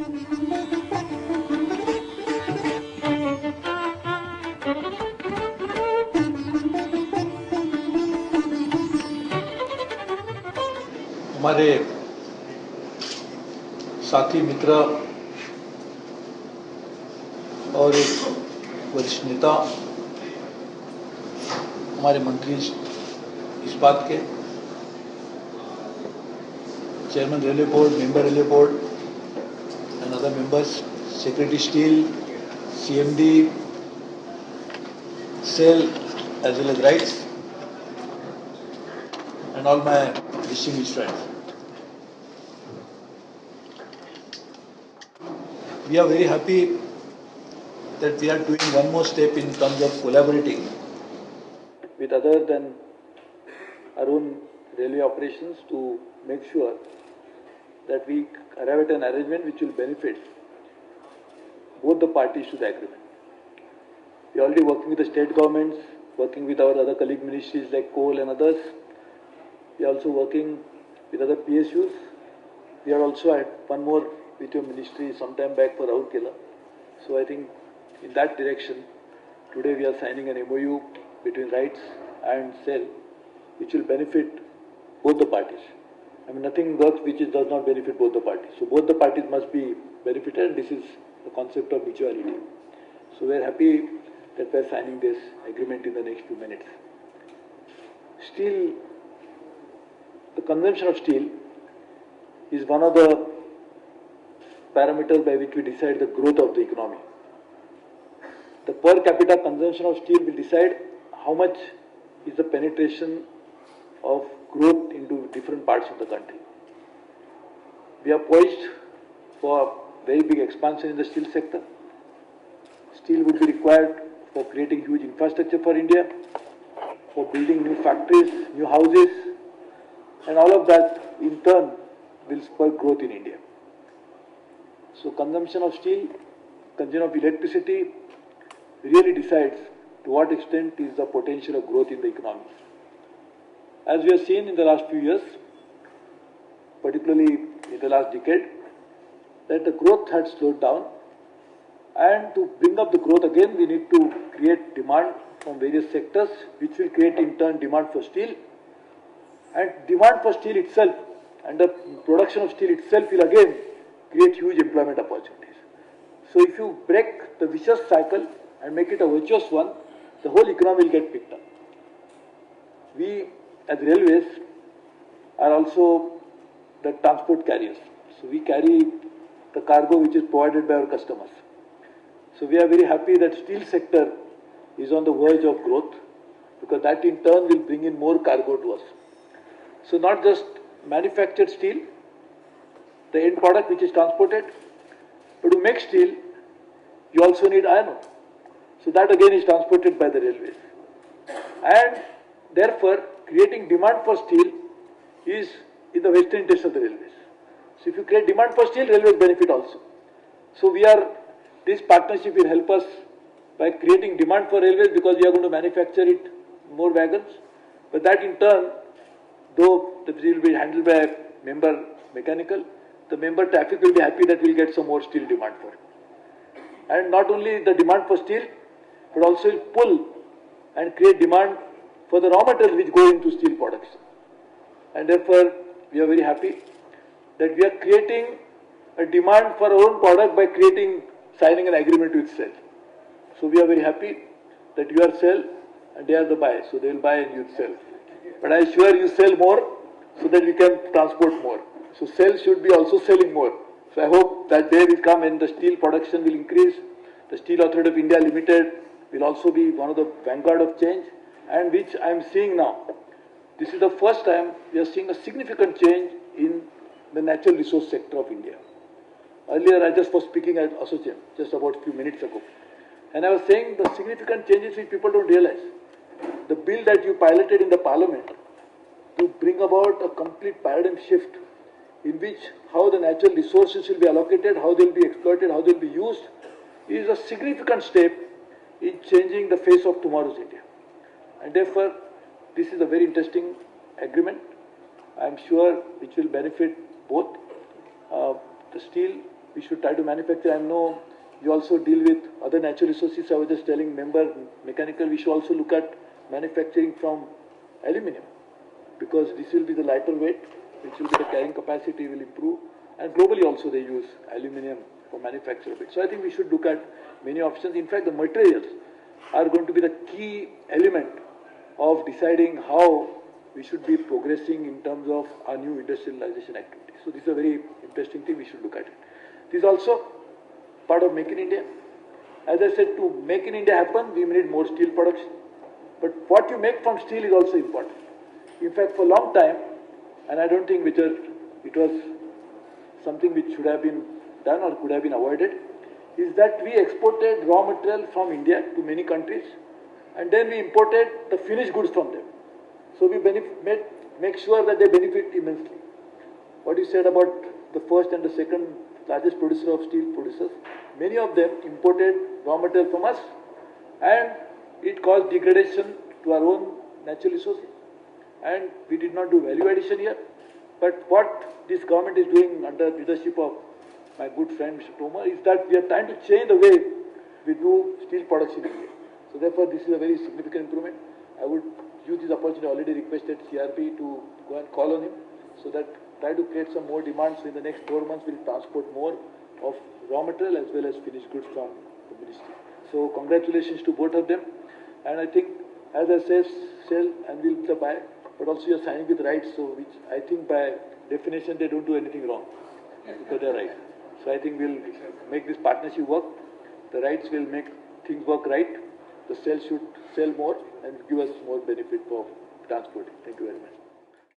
हमारे साथी मित्र और एक वरिष्ठ नेता हमारे मंत्री इस बात के chairman railway board, member railway board and other members, Secretary Steel, CMD, Sail as well as Rites and all my distinguished friends. We are very happy that we are doing one more step in terms of collaborating with other than our own railway operations to make sure that we arrive at an arrangement which will benefit both the parties to the agreement. We are already working with the state governments, working with our other colleague ministries like coal and others. We are also working with other PSUs. We are also at one more with your ministry sometime back for Raurkela. So I think in that direction, today we are signing an MOU between Rites and Sail, which will benefit both the parties. I mean, nothing works which does not benefit both the parties. So both the parties must be benefited. This is the concept of mutuality. So we are happy that we are signing this agreement in the next few minutes. Steel, the consumption of steel is one of the parameters by which we decide the growth of the economy. The per capita consumption of steel will decide how much is the penetration of growth into different parts of the country. We are poised for very big expansion in the steel sector. Steel would be required for creating huge infrastructure for India, for building new factories, new houses, and all of that in turn will spur growth in India. So consumption of steel, consumption of electricity really decides to what extent is the potential of growth in the economy. As we have seen in the last few years, particularly in the last decade, that the growth had slowed down, and to bring up the growth again, we need to create demand from various sectors, which will create in turn demand for steel, and demand for steel itself and the production of steel itself will again create huge employment opportunities. So if you break the vicious cycle and make it a virtuous one, the whole economy will get picked up. We as railways are also the transport carriers. So we carry the cargo which is provided by our customers. So we are very happy that steel sector is on the verge of growth, because that in turn will bring in more cargo to us. So not just manufactured steel, the end product which is transported, but to make steel, you also need iron ore. So that again is transported by the railways. And therefore, creating demand for steel is in the vested interest of the railways. So if you create demand for steel, railways benefit also. So this partnership will help us by creating demand for railways, because we are going to manufacture it more wagons. But that in turn, though the steel will be handled by a member mechanical, the member traffic will be happy that we will get some more steel demand for it. And not only the demand for steel, but also will pull and create demand for the raw materials which go into steel production. And therefore, we are very happy that we are creating a demand for our own product by signing an agreement with Sail. So we are very happy that you are Sail and they are the buyer. So they will buy and you sell. But I assure you sell more so that we can transport more. So Sail should be also selling more. So I hope that day will come and the steel production will increase. The Steel Authority of India Limited will also be one of the vanguard of change, and which I am seeing now. This is the first time we are seeing a significant change in the natural resource sector of India. Earlier I just was speaking at Association just about a few minutes ago, and I was saying the significant changes which people don't realize. The bill that you piloted in the Parliament to bring about a complete paradigm shift in which how the natural resources will be allocated, how they will be exploited, how they will be used, is a significant step in changing the face of tomorrow's India. And therefore, this is a very interesting agreement. I am sure which will benefit both the steel we should try to manufacture. I know you also deal with other natural resources. I was just telling member mechanical, we should also look at manufacturing from aluminium, because this will be the lighter weight, which will be the carrying capacity will improve, and globally also they use aluminium for manufacture of it. So I think we should look at many options. In fact, the materials are going to be the key element of deciding how we should be progressing in terms of our new industrialization activities. So this is a very interesting thing, we should look at it. This is also part of Make in India. As I said, to Make in India happen, we need more steel production. But what you make from steel is also important. In fact, for a long time, and I don't think whether it was something which should have been done or could have been avoided, is that we exported raw material from India to many countries, and then we imported the finished goods from them. So we make sure that they benefit immensely. What you said about the first and the second largest producer of steel producers, many of them imported raw material from us, and it caused degradation to our own natural resources. And we did not do value addition here. But what this government is doing under leadership of my good friend Mr. Tomar is that we are trying to change the way we do steel production in India. So therefore, this is a very significant improvement. I would use this opportunity, already requested CRP to go and call on him, so that try to create some more demand. So in the next 4 months, we'll transport more of raw material as well as finished goods from the ministry. So congratulations to both of them. And I think, as I said, sell and we'll buy, but also you're signing with rights, so which I think by definition they don't do anything wrong, because they're right. So I think we'll make this partnership work. The rights will make things work right. The sale should sell more and give us more benefit for transporting. Thank you very much.